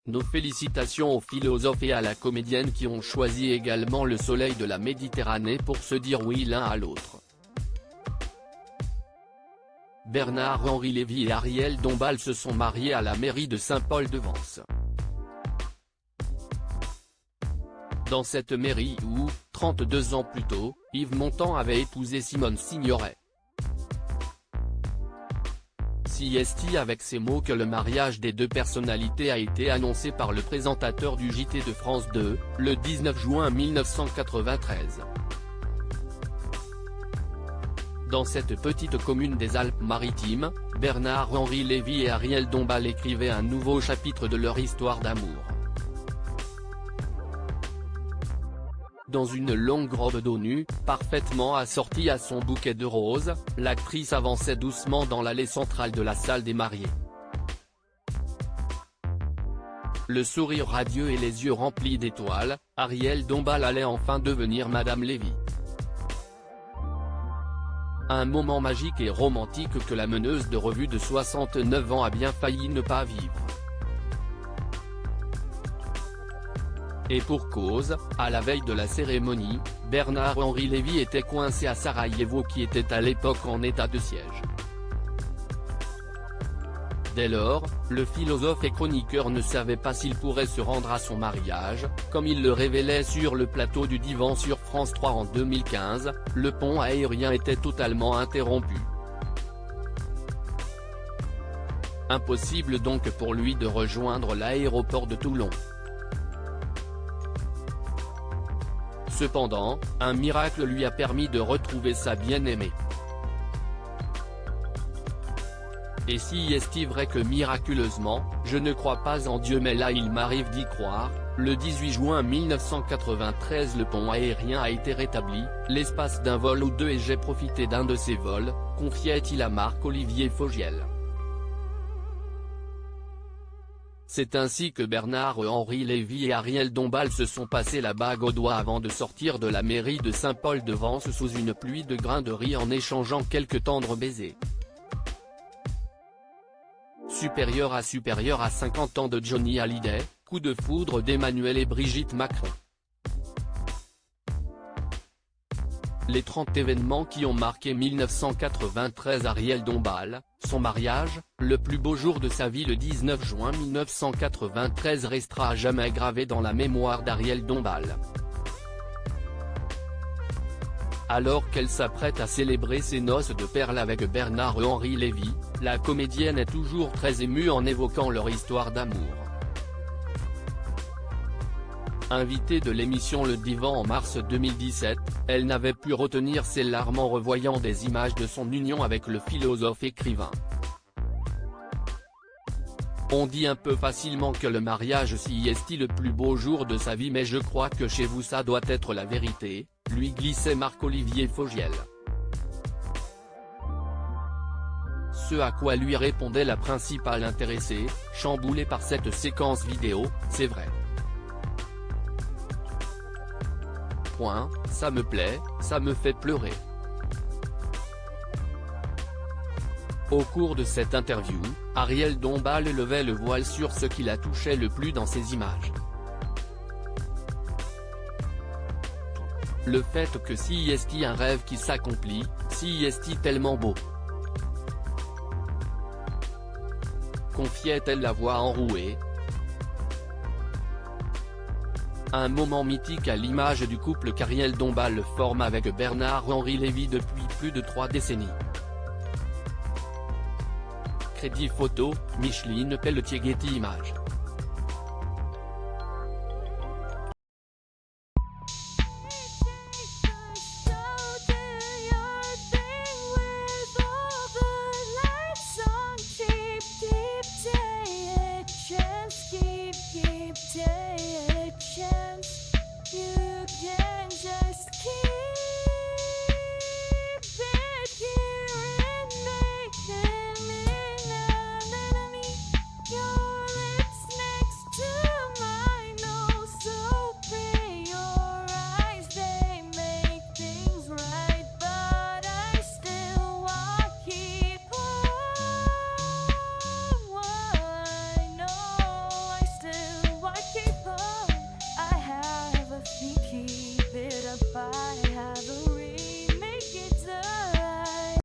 Nos félicitations aux philosophes et à la comédienne qui ont choisi également le soleil de la Méditerranée pour se dire oui l'un à l'autre. Bernard-Henri Lévy et Ariel Dombal se sont mariés à la mairie de Saint-Paul-de-Vence. Dans cette mairie où, 32 ans plus tôt, Yves Montand avait épousé Simone Signoret. C'est avec ces mots que le mariage des deux personnalités a été annoncé par le présentateur du JT de France 2, le 19 juin 1993. Dans cette petite commune des Alpes-Maritimes, Bernard-Henri Lévy et Ariel Dombal écrivaient un nouveau chapitre de leur histoire d'amour. Dans une longue robe dos nu, parfaitement assortie à son bouquet de roses, l'actrice avançait doucement dans l'allée centrale de la salle des mariés. Le sourire radieux et les yeux remplis d'étoiles, Ariel Dombal allait enfin devenir Madame Lévy. Un moment magique et romantique que la meneuse de revue de 69 ans a bien failli ne pas vivre. Et pour cause, à la veille de la cérémonie, Bernard-Henri Lévy était coincé à Sarajevo qui était à l'époque en état de siège. Dès lors, le philosophe et chroniqueur ne savait pas s'il pourrait se rendre à son mariage, comme il le révélait sur le plateau du Divan sur France 3 en 2015, le pont aérien était totalement interrompu. Impossible donc pour lui de rejoindre l'aéroport de Toulon. Cependant, un miracle lui a permis de retrouver sa bien-aimée. Et si est-il vrai que miraculeusement, je ne crois pas en Dieu mais là il m'arrive d'y croire, le 18 juin 1993 le pont aérien a été rétabli, l'espace d'un vol ou deux et j'ai profité d'un de ces vols, confiait-il à Marc-Olivier Fogiel. C'est ainsi que Bernard-Henri Lévy et Ariel Dombal se sont passé la bague au doigt avant de sortir de la mairie de Saint-Paul-de-Vence sous une pluie de grains de riz en échangeant quelques tendres baisers. Supérieur à 50 ans de Johnny Hallyday, coup de foudre d'Emmanuel et Brigitte Macron. Les 30 événements qui ont marqué 1993 Ariel Dombal, son mariage, le plus beau jour de sa vie le 19 juin 1993 restera à jamais gravé dans la mémoire d'Ariel Dombal. Alors qu'elle s'apprête à célébrer ses noces de perles avec Bernard-Henri Lévy, la comédienne est toujours très émue en évoquant leur histoire d'amour. Invitée de l'émission Le Divan en mars 2017, elle n'avait pu retenir ses larmes en revoyant des images de son union avec le philosophe écrivain. On dit un peu facilement que le mariage si est le plus beau jour de sa vie mais je crois que chez vous ça doit être la vérité, lui glissait Marc-Olivier Fogiel. Ce à quoi lui répondait la principale intéressée, chamboulée par cette séquence vidéo, c'est vrai. Ça me plaît, ça me fait pleurer. Au cours de cette interview, Ariel Dombal levait le voile sur ce qui la touchait le plus dans ces images. Le fait que si est un rêve qui s'accomplit, si est tellement beau. Confiait-elle la voix enrouée. Un moment mythique à l'image du couple qu'Ariel Dombal forme avec Bernard-Henri Lévy depuis plus de 3 décennies. Crédit photo, Micheline Pelletier Getty Images.